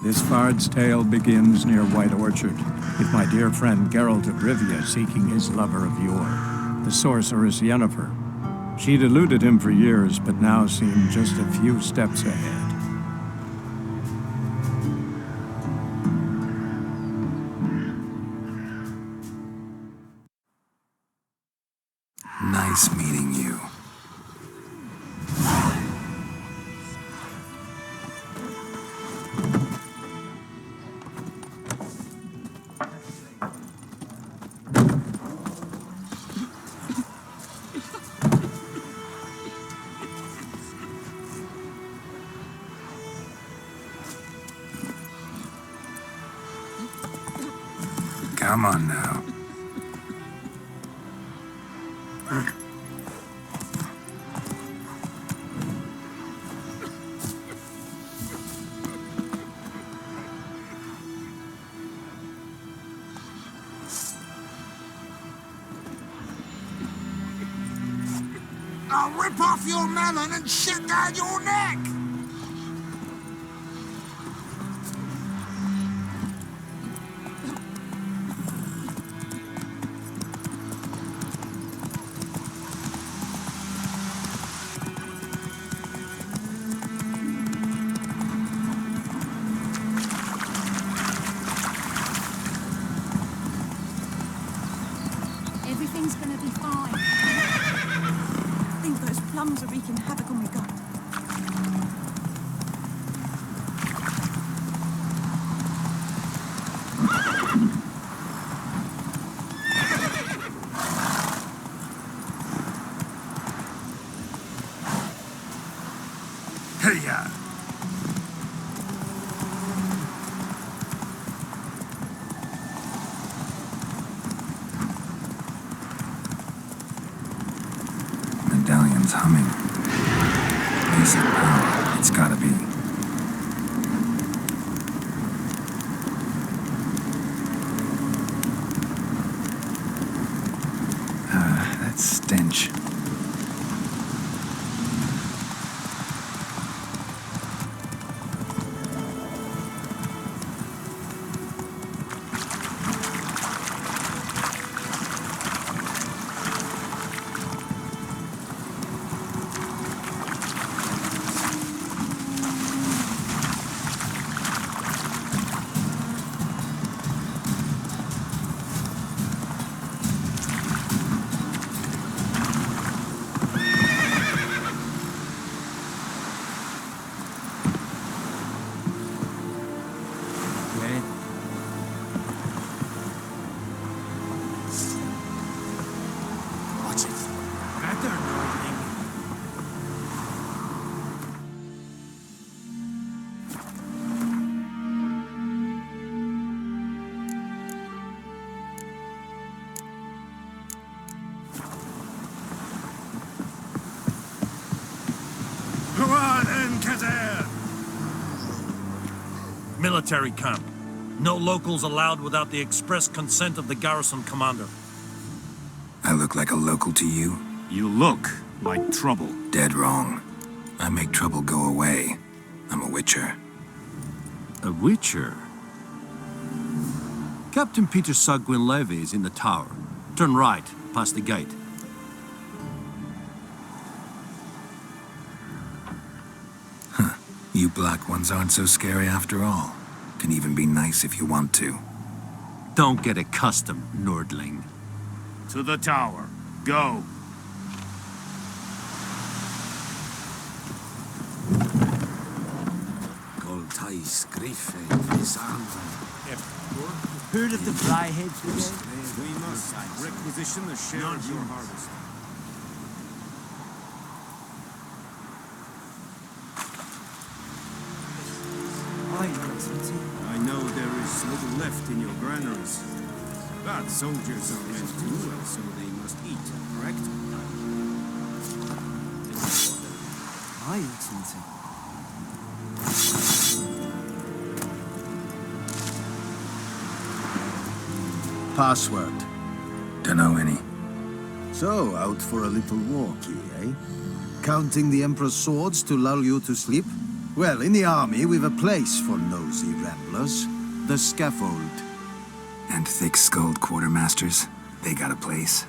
This bard's tale begins near White Orchard, with my dear friend Geralt of Rivia seeking his lover of yore, the sorceress Yennefer. She'd eluded him for years, but now seemed just a few steps ahead. Nice meeting you. Come on now. I'll rip off your melon and shit down your neck! Everything's gonna be fine. I think those plums are wreaking havoc on my gut. Hey-ya! Medallion's humming. Basic power. It's gotta be. That stench. Military camp. No locals allowed without the express consent of the garrison commander. I look like a local to you? You look like trouble. Dead wrong. I make trouble go away. I'm a witcher. A witcher? Captain Peter Sagwin Levy is in the tower. Turn right, past the gate. Huh. You black ones aren't so scary after all. Can even be nice if you want to. Don't get accustomed, Nordling. To the tower. Go. Heard of the flyheads before? We must requisition the share of your harvest. I know there is little left in your granaries. But soldiers are meant to, so they must eat, correct? I eat something. Password. Dunno any. So, out for a little walkie, eh? Counting the Emperor's swords to lull you to sleep? Well, in the army, we've a place for nosy ramblers. The scaffold. And thick-skulled quartermasters, they got a place.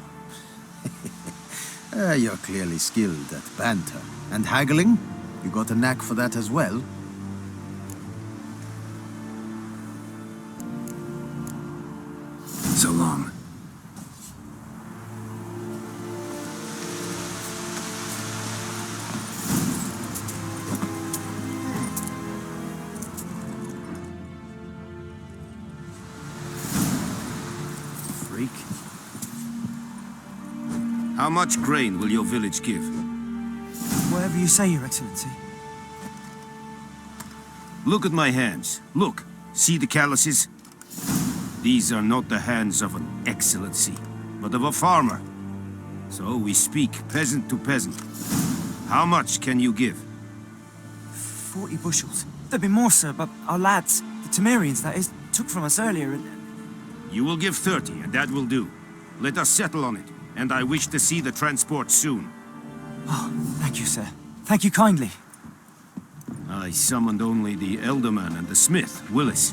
You're clearly skilled at banter. And haggling? You got a knack for that as well? So long. Freak. How much grain will your village give? Whatever you say, Your Excellency. Look at my hands. Look. See the calluses? These are not the hands of an excellency, but of a farmer. So we speak peasant to peasant. How much can you give? 40 bushels. There'd be more, sir, but our lads, the Temerians, that is, took from us earlier and... You will give 30, and that will do. Let us settle on it, and I wish to see the transport soon. Oh, thank you, sir. Thank you kindly. I summoned only the Elderman and the smith, Willis.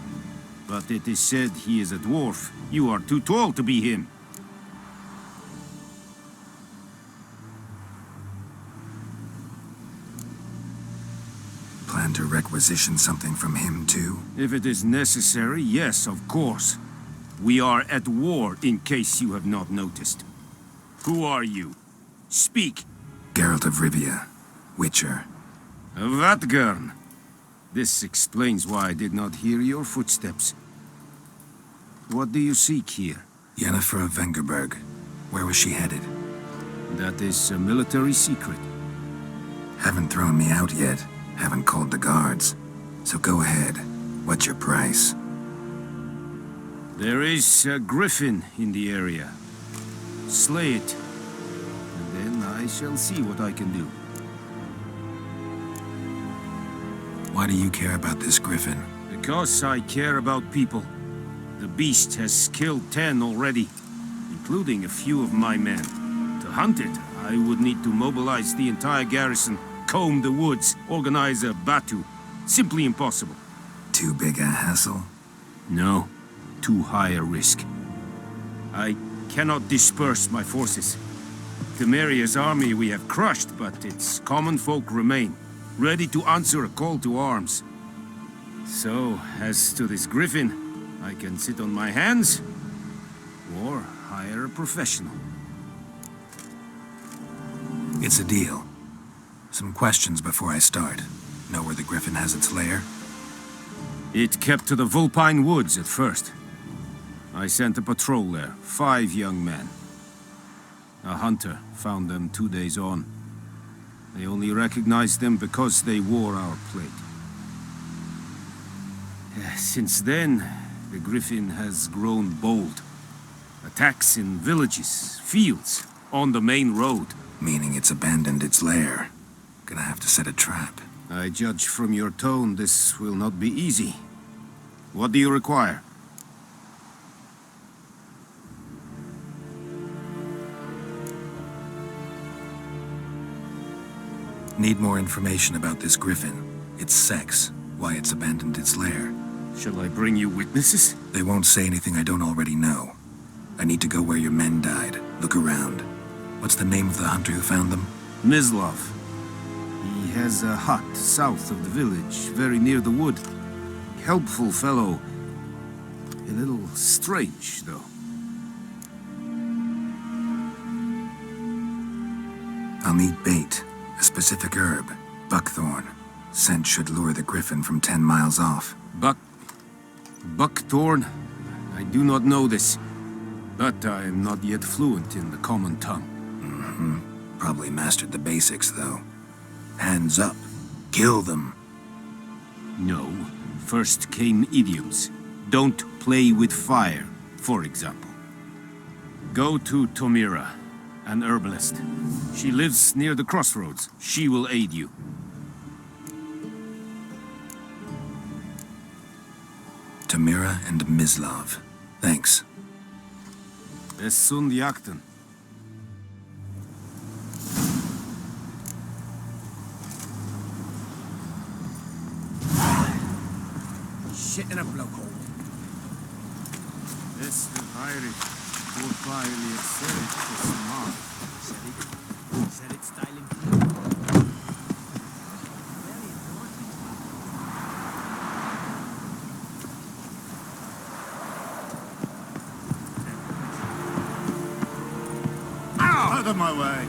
But it is said he is a dwarf. You are too tall to be him. Plan to requisition something from him, too? If it is necessary, yes, of course. We are at war, in case you have not noticed. Who are you? Speak. Geralt of Rivia, Witcher. Vatgern. This explains why I did not hear your footsteps. What do you seek here? Yennefer of Vengerberg. Where was she headed? That is a military secret. Haven't thrown me out yet. Haven't called the guards. So go ahead. What's your price? There is a griffin in the area. Slay it. And then I shall see what I can do. Why do you care about this griffin? Because I care about people. The beast has killed 10 already, including a few of my men. To hunt it, I would need to mobilize the entire garrison, comb the woods, organize a batu. Simply impossible. Too big a hassle? No, too high a risk. I cannot disperse my forces. Temeria's army we have crushed, but its common folk remain, ready to answer a call to arms. So, as to this griffin, I can sit on my hands, or hire a professional. It's a deal. Some questions before I start. Know where the griffin has its lair? It kept to the Vulpine Woods at first. I sent a patrol there, 5 young men. A hunter found them 2 days on. They only recognized them because they wore our plate. Since then, the griffin has grown bold. Attacks in villages, fields, on the main road. Meaning it's abandoned its lair. Gonna have to set a trap. I judge from your tone this will not be easy. What do you require? Need more information about this griffin. Its sex, why it's abandoned its lair. Shall I bring you witnesses? They won't say anything I don't already know. I need to go where your men died. Look around. What's the name of the hunter who found them? Mislav. He has a hut south of the village, very near the wood. Helpful fellow. A little strange, though. I'll need bait. A specific herb. Buckthorn. Scent should lure the griffin from 10 miles off. Buckthorn? I do not know this. But I am not yet fluent in the common tongue. Probably mastered the basics, though. Hands up. Kill them. No. First came idioms. Don't play with fire, for example. Go to Tomira, an herbalist. She lives near the crossroads. She will aid you. Tamira and Mislav. Thanks. Es sunt jakten. shit in a blowhole. This the pirate. Vårt bajliga sätt är smart. Said it styling. Out of my way.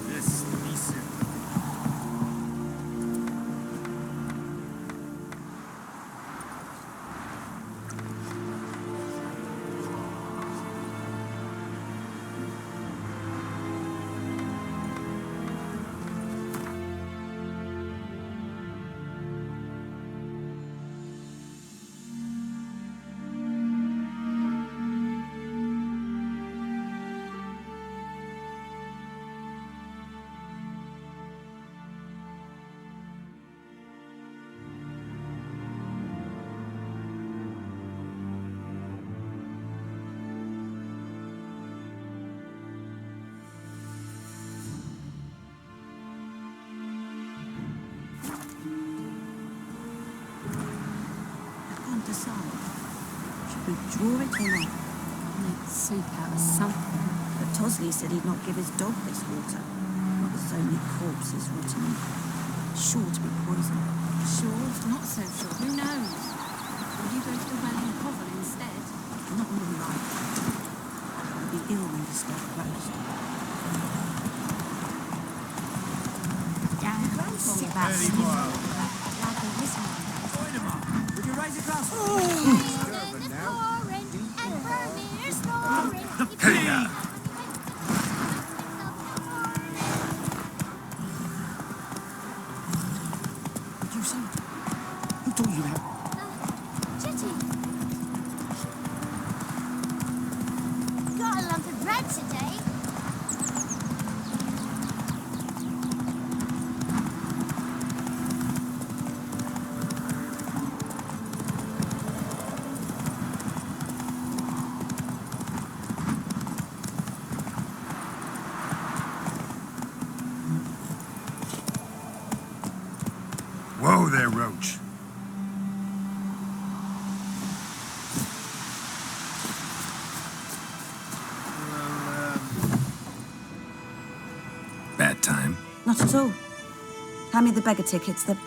This decent. Can't decide. Should we draw it or not? Make soup out of something. But Tosley said he'd not give his dog this water. Not with so many corpses rotting. Sure to be poison. Sure, not so sure. Who knows? Would you go to the well and hovel instead? Not more likely. I'll be ill when this stuff closed. Damn, Talking sick. about sniffing. Like a whistle. Join him up. Would you raise a glass? You say? Who told you that? Got a lump of bread today. Whoa there, Roach. Bad time. Not at all. Hand me the beggar tickets. The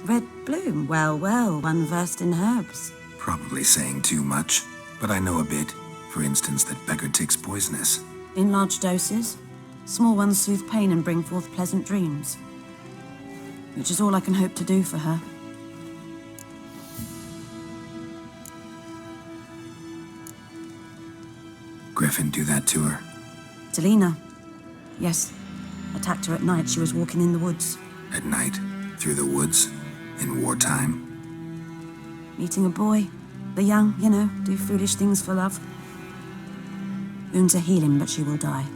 red bloom. Well, well, one versed in herbs. Probably saying too much, but I know a bit. For instance, that beggar tick's poisonous. In large doses. Small ones soothe pain and bring forth pleasant dreams. Which is all I can hope to do for her. Griffin do that to her? Delina. Yes. Attacked her at night. She was walking in the woods. At night? Through the woods? In wartime? Meeting a boy. The young, you know, do foolish things for love. Wounds are healing, but she will die.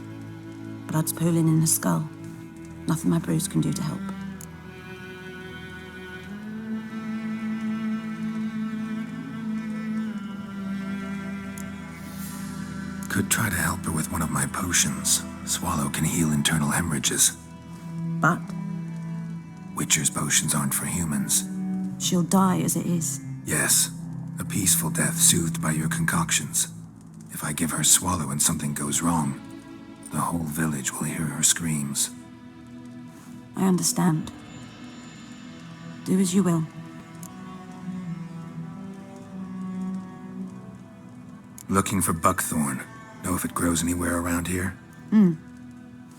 Blood's pooling in her skull. Nothing my bruise can do to help. Could try to help her with one of my potions. Swallow can heal internal hemorrhages. But Witcher's potions aren't for humans. she'll die as it is. Yes, a peaceful death soothed by your concoctions. If I give her Swallow and something goes wrong, the whole village will hear her screams. I understand. Do as you will. Looking for buckthorn. Know if it grows anywhere around here?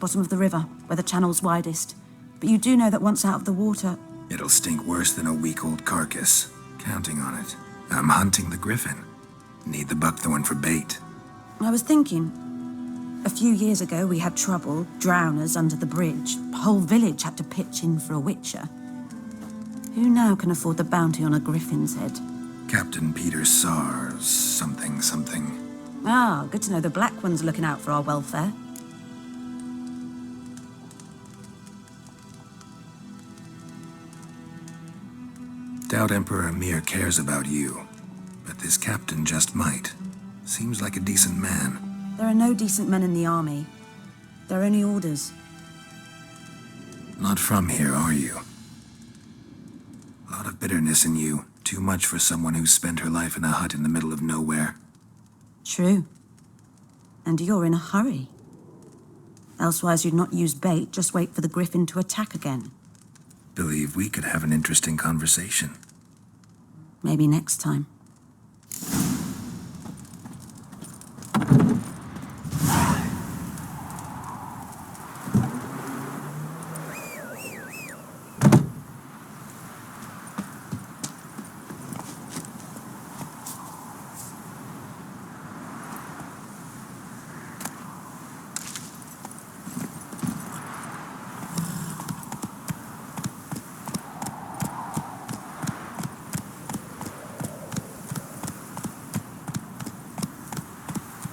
Bottom of the river, where the channel's widest. But you do know that once out of the water... It'll stink worse than a week-old carcass. Counting on it. I'm hunting the griffin. Need the buckthorn for bait. I was thinking... A few years ago, we had trouble, drowners under the bridge. The whole village had to pitch in for a witcher. Who now can afford the bounty on a griffin's head? Captain Peter Sars, something. Ah, good to know the Black One's looking out for our welfare. Doubt Emperor Emir cares about you, but this captain just might. Seems like a decent man. There are no decent men in the army. There are only orders. Not from here, are you? bitterness in you. Too much for someone who spent her life in a hut in the middle of nowhere. True. And you're in a hurry. Elsewise you'd not use bait, just wait for the griffin to attack again. Believe we could have an interesting conversation. Maybe next time.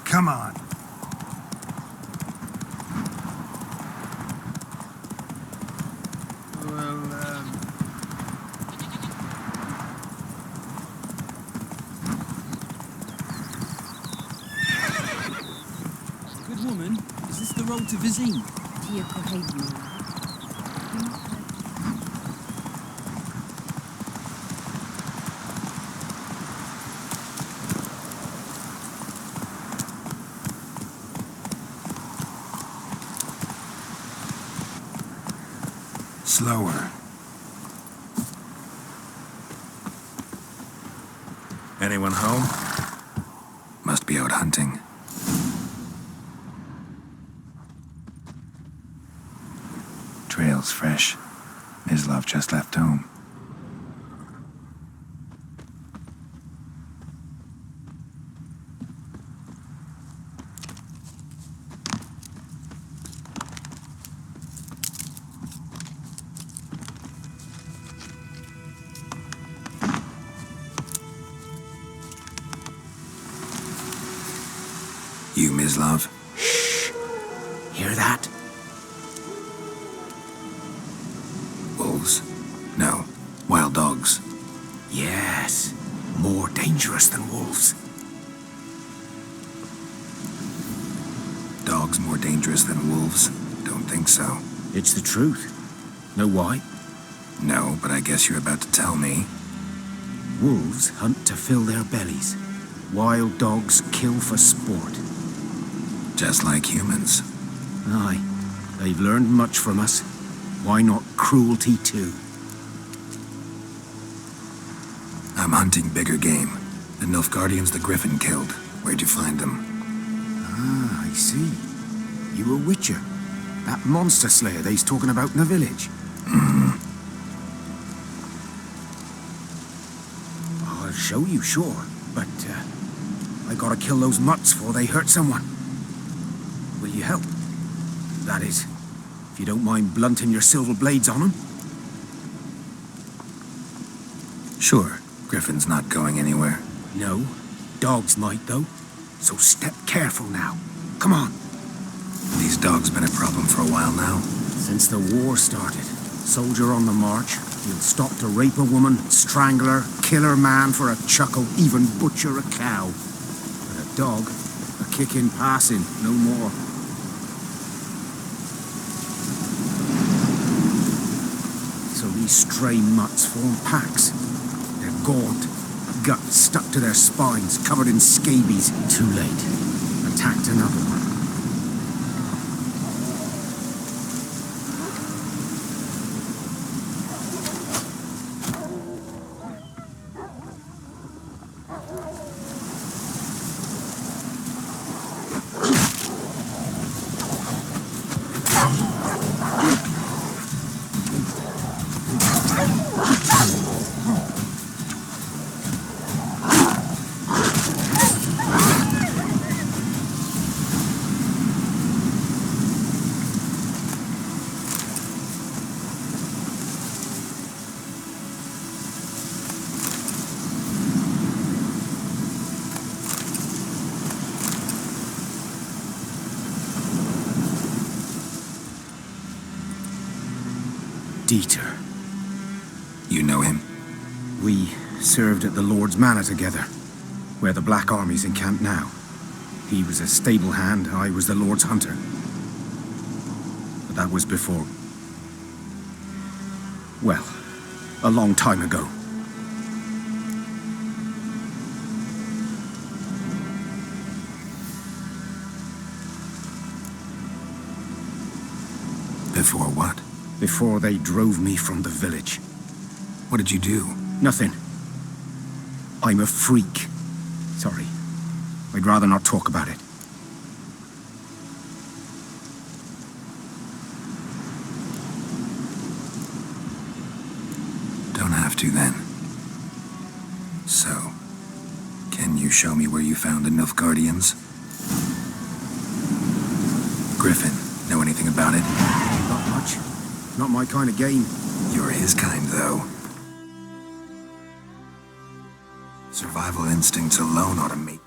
Come on. Good woman, is this the road to Vizine? Slower. Anyone home? Must be out hunting. Trail's fresh. Mislav just left home. You, Mislav? Shh. Hear that? Wolves? No. Wild dogs. Yes. More dangerous than wolves. Dogs more dangerous than wolves? Don't think so. It's the truth. Know why? No, but I guess you're about to tell me. Wolves hunt to fill their bellies. Wild dogs kill for sport. Just like humans. Aye. They've learned much from us. Why not cruelty too? I'm hunting bigger game. The Nilfgaardians the Griffin killed. Where'd you find them? Ah, I see. You a witcher. That monster slayer they's talking about in the village. I'll show you, sure. But, I gotta kill those mutts before they hurt someone. Will you help? That is, if you don't mind blunting your silver blades on them. Sure. Griffin's not going anywhere. No. Dogs might, though. So step careful now. Come on. These dogs been a problem for a while now. Since the war started. Soldier on the march. He'll stop to rape a woman, strangle her, kill her man for a chuckle, even butcher a cow. But a dog, a kick in passing, no more. So these stray mutts form packs. They're gaunt, guts stuck to their spines, covered in scabies. Too late. Attacked another one. Dieter. You know him? We served at the Lord's Manor together, where the Black Army's encamped now. He was a stable hand, I was the Lord's hunter. But that was before... well, a long time ago. Before what? Before they drove me from the village. What did you do? Nothing. I'm a freak. Sorry. I'd rather not talk about it. Don't have to, then. So, can you show me where you found the Nilfgaardians? Griffin, know anything about it? Not much. Not my kind of game. You're his kind, though. Survival instincts alone ought to make...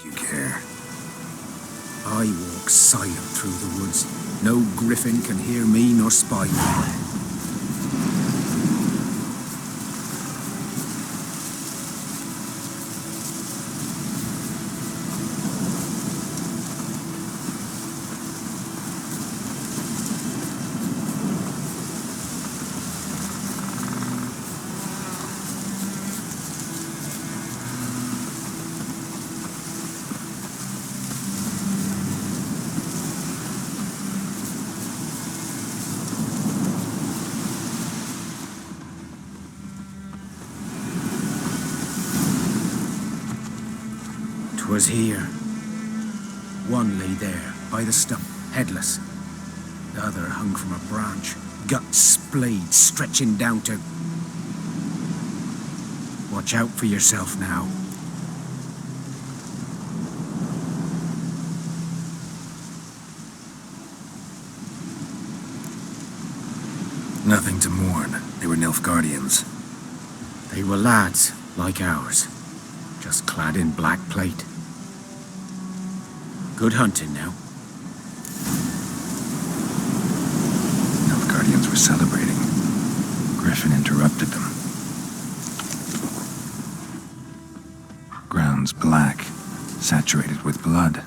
You care? I walk silent through the woods. No griffin can hear me nor spy me. Was here. One lay there, by the stump, headless. The other hung from a branch, guts splayed, stretching down to... Watch out for yourself now. Nothing to mourn. They were Nilfgaardians. They were lads, like ours, just clad in black plate. Good hunting now. Nilfgaardians were celebrating. Griffin interrupted them. Ground's black, saturated with blood.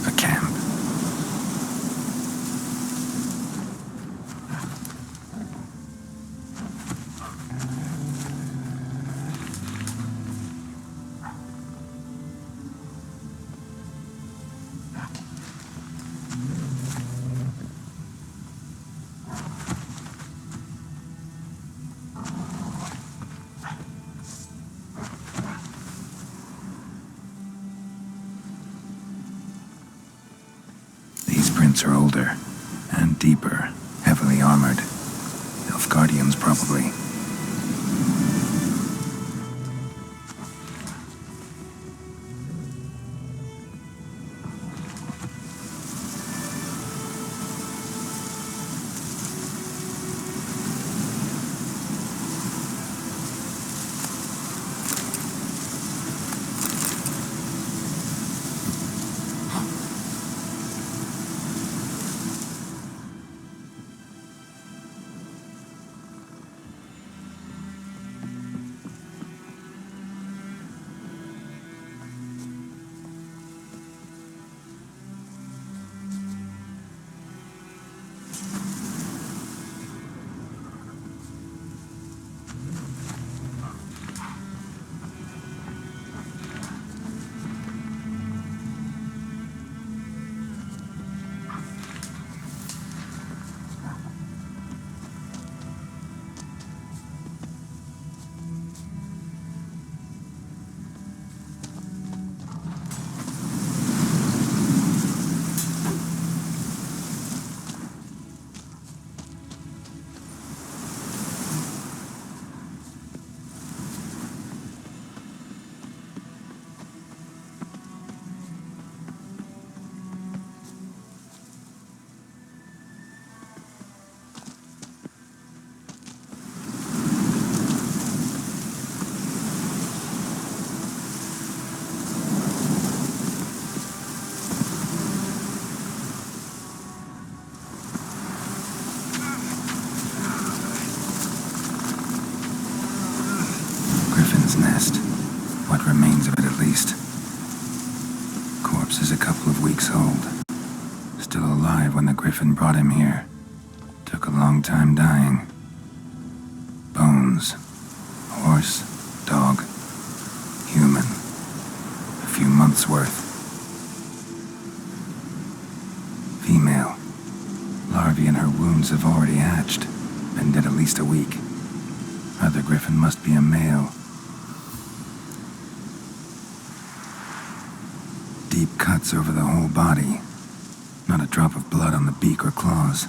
A camp. Are older and deeper, heavily armored. Nilfgaardians, probably. What remains of it, at least. Corpse is a couple of weeks old. Still alive when the griffin brought him here. Took a long time dying. Bones. Horse. Dog. Human. A few months' worth. Female. Larvae in her wounds have already hatched. Been dead at least a week. Other griffin must be a male. Deep cuts over the whole body. Not a drop of blood on the beak or claws.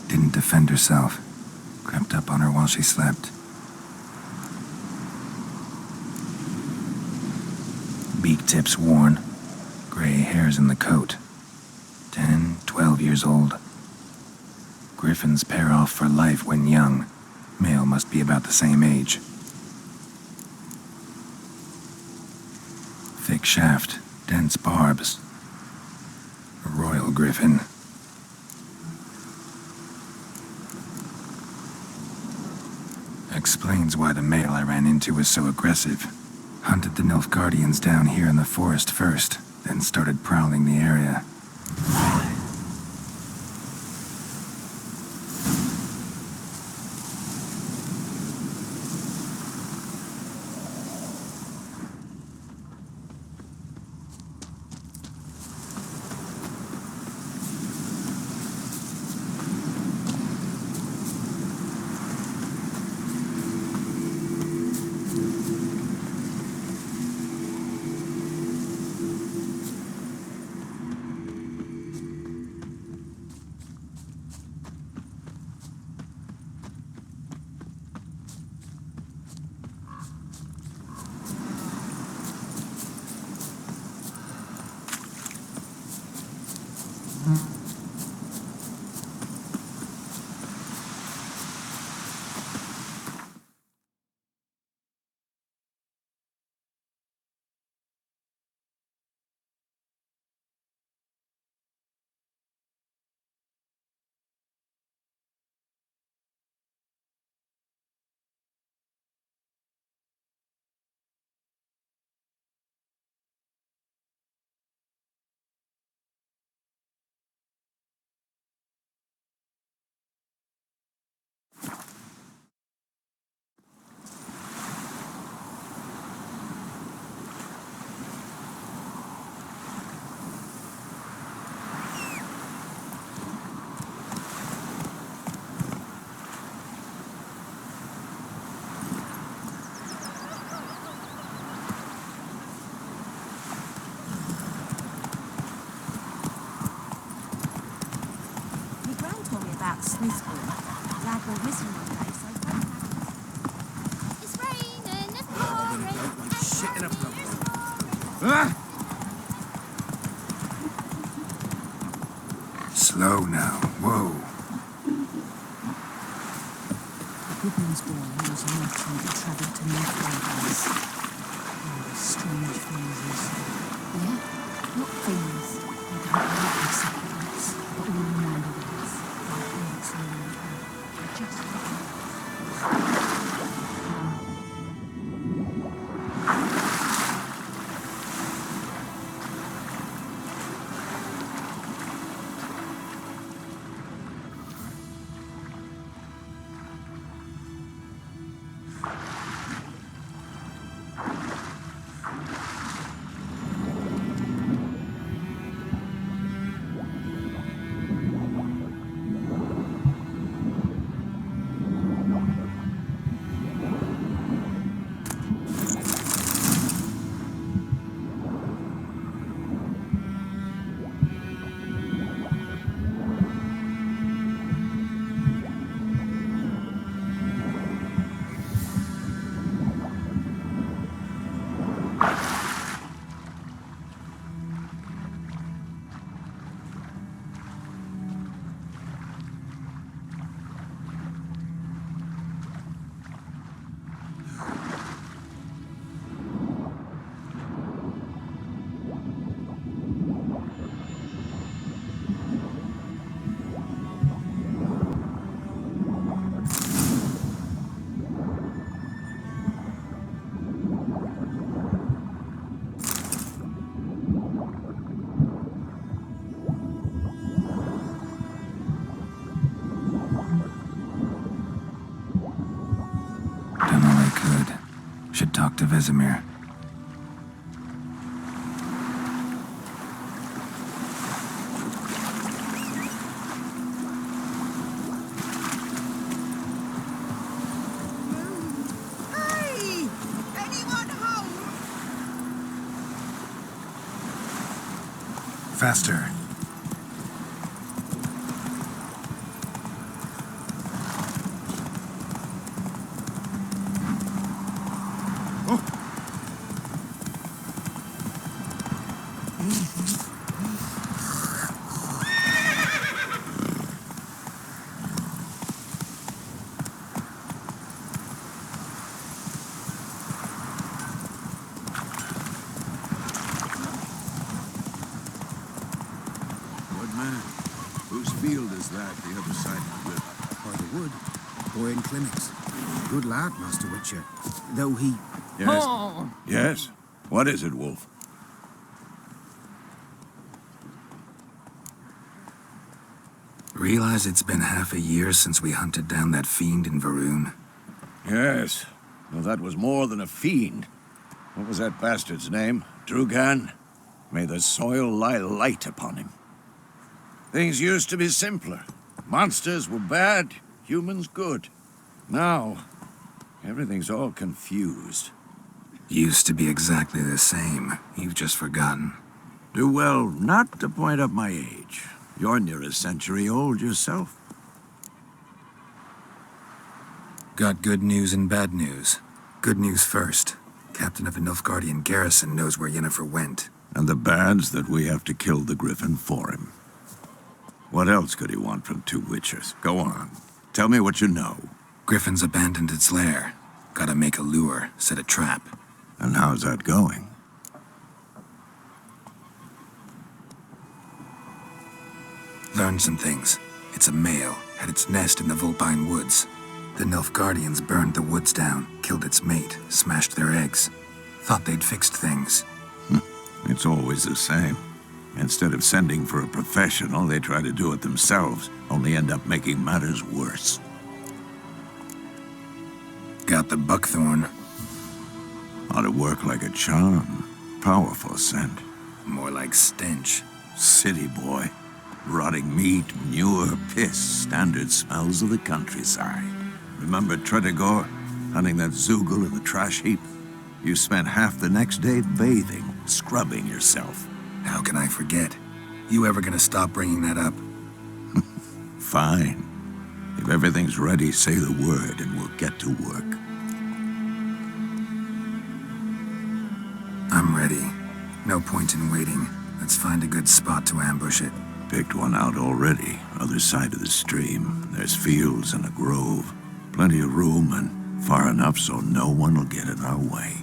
Didn't defend herself. Crept up on her while she slept. Beak tips worn. Gray hairs in the coat. 10, 12 years old. Griffins pair off for life when young. Male must be about the same age. Thick shaft, dense barbs. A royal griffin. Explains why the male I ran into was so aggressive. Hunted the Nilfgaardians down here in the forest first, then started prowling the area. Smithborn. Dad will listen one day, so don't have It's raining, it's pouring, Shit in a it's pouring. Slow now. Whoa. Goodman's boy was a merchant that travelled to North. Strange things you say. Yeah? Not things. I don't know what they separate, but all reminded us. Like words in the world. Just back to Vesemir. Hey! Anyone home? Faster. Whose field is that, the other side of the river? By the wood. Boy in clinics. Good lad, Master Witcher. Though he... Yes. Oh. Yes? What is it, Wolf? Realize it's been half a year since we hunted down that fiend in Varun? Yes. Well, that was more than a fiend. What was that bastard's name? Drugan? May the soil lie light upon him. Things used to be simpler. Monsters were bad, humans good. Now, everything's all confused. Used to be exactly the same. You've just forgotten. Do well not to point up my age. You're near a century old yourself. Got good news and bad news. Good news first. Captain of a Nilfgaardian garrison knows where Yennefer went. And the bad's that we have to kill the Griffin for him. What else could he want from two Witchers? Go on. Tell me what you know. Griffin's abandoned its lair. Gotta make a lure, set a trap. And how's that going? Learned some things. It's a male, had its nest in the Vulpine Woods. The Nilfgaardians burned the woods down, killed its mate, smashed their eggs. Thought they'd fixed things. It's always the same. Instead of sending for a professional, they try to do it themselves, only end up making matters worse. Got the buckthorn. Ought to work like a charm. Powerful scent. More like stench. City boy. Rotting meat, manure, piss, standard smells of the countryside. Remember Tretogor, hunting that Zoogle in the trash heap? You spent half the next day bathing, scrubbing yourself. How can I forget? You ever gonna stop bringing that up? Fine. If everything's ready, say the word and we'll get to work. I'm ready. No point in waiting. Let's find a good spot to ambush it. Picked one out already, other side of the stream. There's fields and a grove. Plenty of room and far enough so no one will get in our way.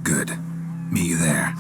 Good. Meet you there.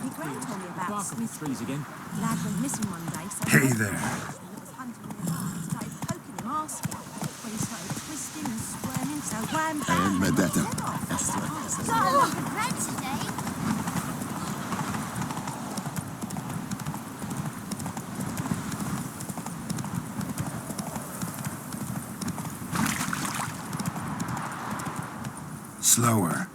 Your Gran told me about Bark up the trees again. Lad went missing one day, so... Hey there. ...that was hunting in the dark and started poking him, asking. When he started twisting and squirming, so wham, bam, and Vendetta. head off. That's the Got a lot of bread today. Slower.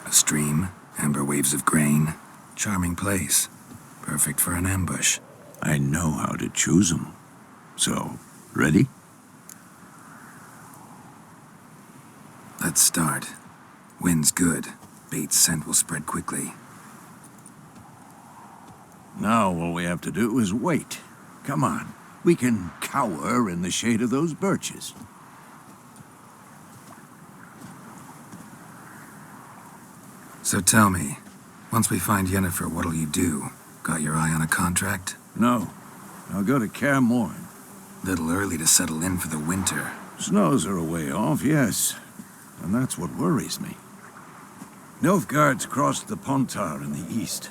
A stream, amber waves of grain. Charming place. Perfect for an ambush. I know how to choose them. So, ready? Let's start. Wind's good. Bait's scent will spread quickly. Now all we have to do is wait. Come on. We can cower in the shade of those birches. So tell me, once we find Yennefer, what'll you do? Got your eye on a contract? No. I'll go to Kaer Morhen. Little early to settle in for the winter. Snows are a way off, yes. And that's what worries me. Nilfgaard's crossed the Pontar in the east.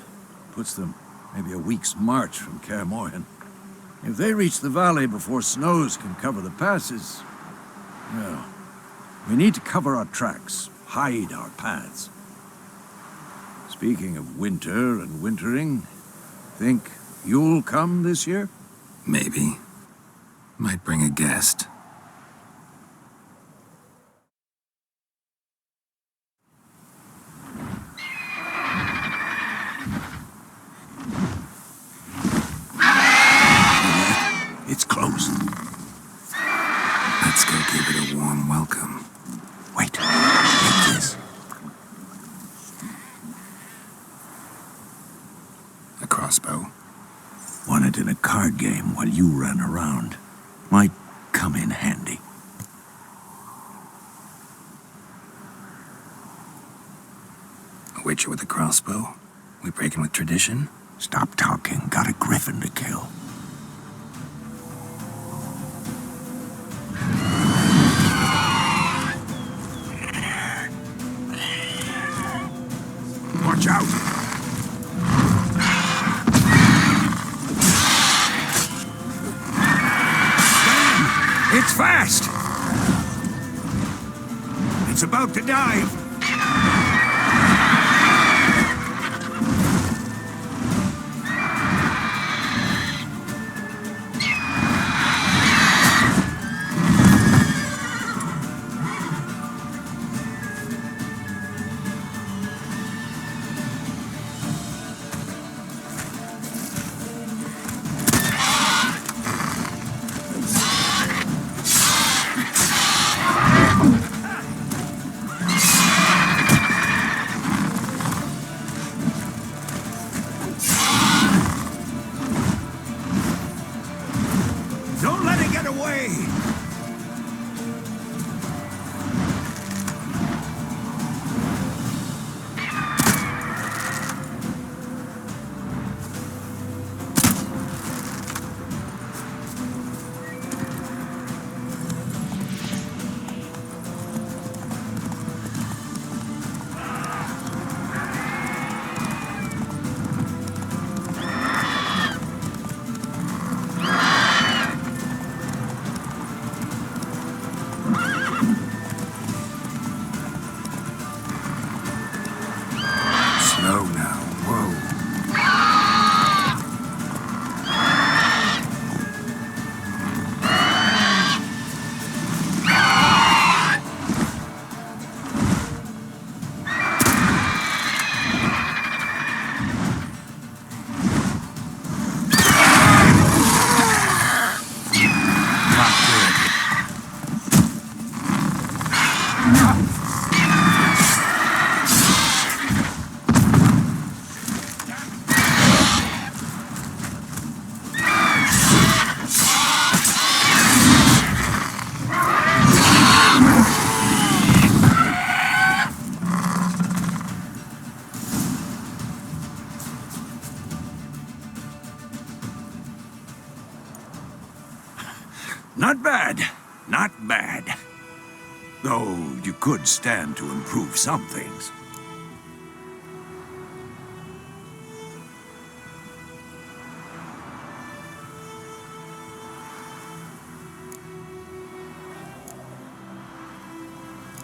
Puts them maybe a week's march from Kaer Morhen. If they reach the valley before snows can cover the passes, well, we need to cover our tracks, hide our paths. Speaking of winter and wintering, think you'll come this year? Maybe. Might bring a guest. It's closed. Let's go give it a warm welcome. Wait, take this. A crossbow. Won it in a card game while you ran around. Might come in handy. A witcher with a crossbow? We breaking with tradition? Stop talking. Got a griffin to kill. Watch out! It's fast! It's about to dive! old, you could stand to improve some things.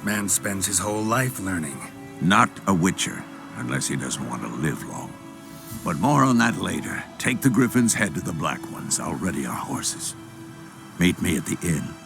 Man spends his whole life learning. Not a witcher, unless he doesn't want to live long. But more on that later. Take the Griffin's head to the Black Ones. I'll ready our horses. Meet me at the inn.